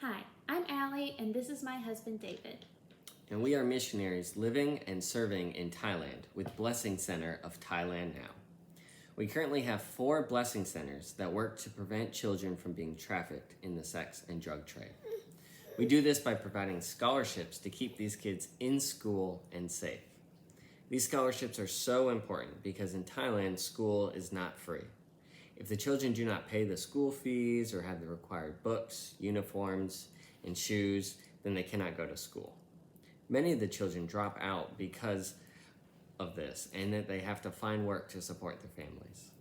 Hi, I'm Allie, and this is my husband David. And we are missionaries living and serving in Thailand with Blessing Center of Thailand Now. We currently have 4 blessing centers that work to prevent children from being trafficked in the sex and drug trade. We do this by providing scholarships to keep these kids in school and safe. These scholarships are so important because in Thailand, school is not free. If the children do not pay the school fees or have the required books, uniforms, and shoes, then they cannot go to school. Many of the children drop out because of this and that they have to find work to support their families.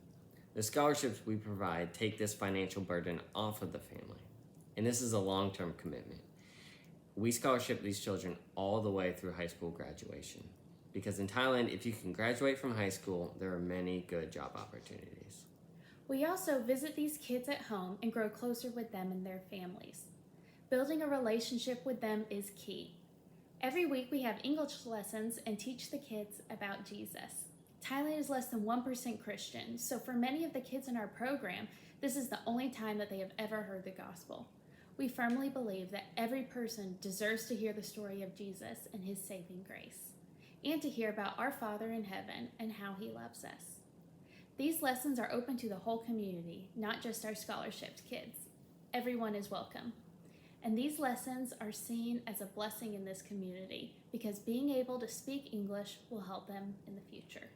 The scholarships we provide take this financial burden off of the family, and this is a long-term commitment. We scholarship these children all the way through high school graduation because in Thailand, if you can graduate from high school, there are many good job opportunities. We also visit these kids at home and grow closer with them and their families. Building a relationship with them is key. Every week we have English lessons and teach the kids about Jesus. Thailand is less than 1% Christian, so for many of the kids in our program, this is the only time that they have ever heard the gospel. We firmly believe that every person deserves to hear the story of Jesus and his saving grace, and to hear about our Father in heaven and how he loves us. These lessons are open to the whole community, not just our scholarship kids. Everyone is welcome. And these lessons are seen as a blessing in this community because being able to speak English will help them in the future.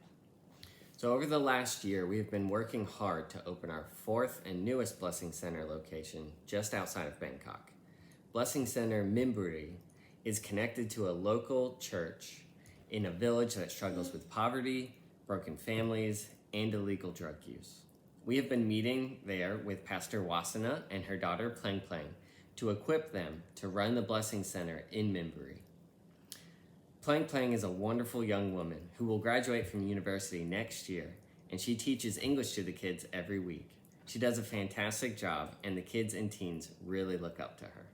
So over the last year, we have been working hard to open our 4th and newest Blessing Center location just outside of Bangkok. Blessing Center Mimburi is connected to a local church in a village that struggles with poverty, broken families, and illegal drug use. We have been meeting there with Pastor Wasana and her daughter Pleng Pleng to equip them to run the Blessing Center in Mimburi. Pleng Pleng is a wonderful young woman who will graduate from university next year, and she teaches English to the kids every week. She does a fantastic job, and the kids and teens really look up to her.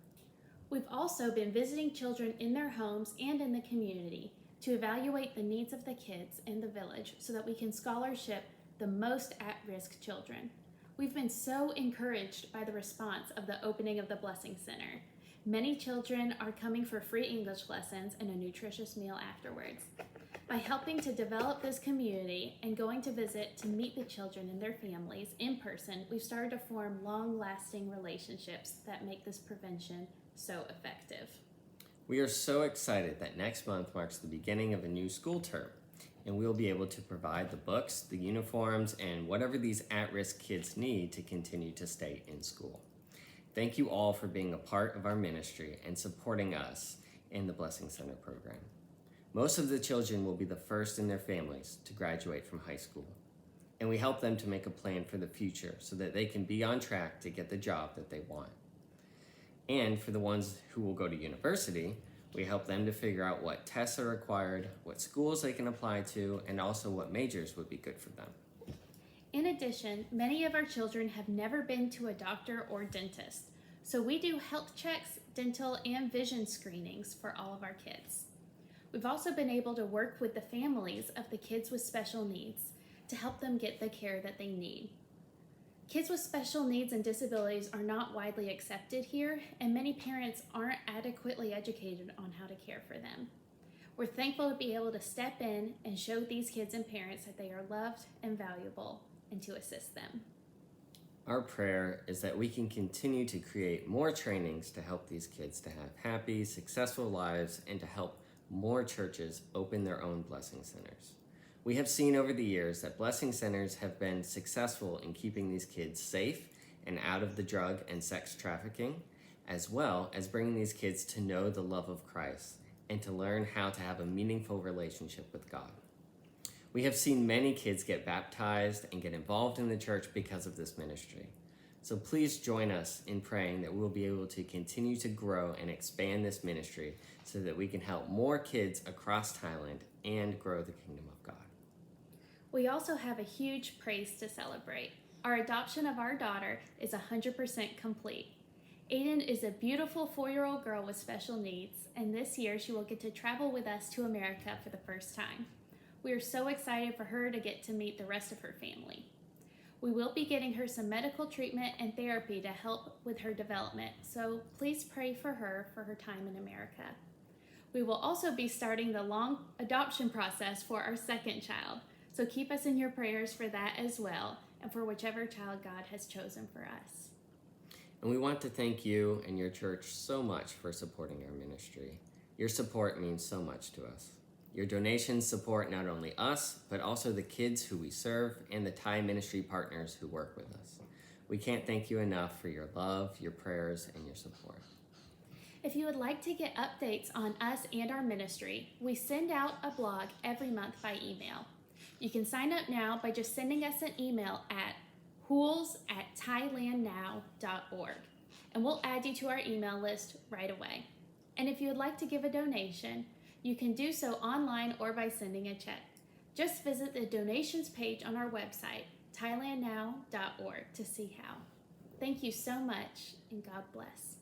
We've also been visiting children in their homes and in the community to evaluate the needs of the kids in the village so that we can scholarship the most at-risk children. We've been so encouraged by the response of the opening of the Blessing Center. Many children are coming for free English lessons and a nutritious meal afterwards. By helping to develop this community and going to visit to meet the children and their families in person, we've started to form long-lasting relationships that make this prevention so effective. We are so excited that next month marks the beginning of a new school term, and we'll be able to provide the books, the uniforms, and whatever these at-risk kids need to continue to stay in school. Thank you all for being a part of our ministry and supporting us in the Blessing Center program. Most of the children will be the first in their families to graduate from high school, and we help them to make a plan for the future so that they can be on track to get the job that they want. And for the ones who will go to university, we help them to figure out what tests are required, what schools they can apply to, and also what majors would be good for them. In addition, many of our children have never been to a doctor or dentist, so we do health checks, dental, and vision screenings for all of our kids. We've also been able to work with the families of the kids with special needs to help them get the care that they need. Kids with special needs and disabilities are not widely accepted here, and many parents aren't adequately educated on how to care for them. We're thankful to be able to step in and show these kids and parents that they are loved and valuable and to assist them. Our prayer is that we can continue to create more trainings to help these kids to have happy, successful lives and to help more churches open their own blessing centers. We have seen over the years that blessing centers have been successful in keeping these kids safe and out of the drug and sex trafficking, as well as bringing these kids to know the love of Christ and to learn how to have a meaningful relationship with God. We have seen many kids get baptized and get involved in the church because of this ministry. So please join us in praying that we'll be able to continue to grow and expand this ministry so that we can help more kids across Thailand and grow the kingdom of God. We also have a huge praise to celebrate. Our adoption of our daughter is 100% complete. Aiden is a beautiful 4-year-old girl with special needs, and this year she will get to travel with us to America for the first time. We are so excited for her to get to meet the rest of her family. We will be getting her some medical treatment and therapy to help with her development, so please pray for her time in America. We will also be starting the long adoption process for our second child, so keep us in your prayers for that as well, and for whichever child God has chosen for us. And we want to thank you and your church so much for supporting our ministry. Your support means so much to us. Your donations support not only us, but also the kids who we serve and the Thai ministry partners who work with us. We can't thank you enough for your love, your prayers, and your support. If you would like to get updates on us and our ministry, we send out a blog every month by email. You can sign up now by just sending us an email at hools@thailandnow.org, and we'll add you to our email list right away. And if you would like to give a donation, you can do so online or by sending a check. Just visit the donations page on our website, thailandnow.org, to see how. Thank you so much, and God bless.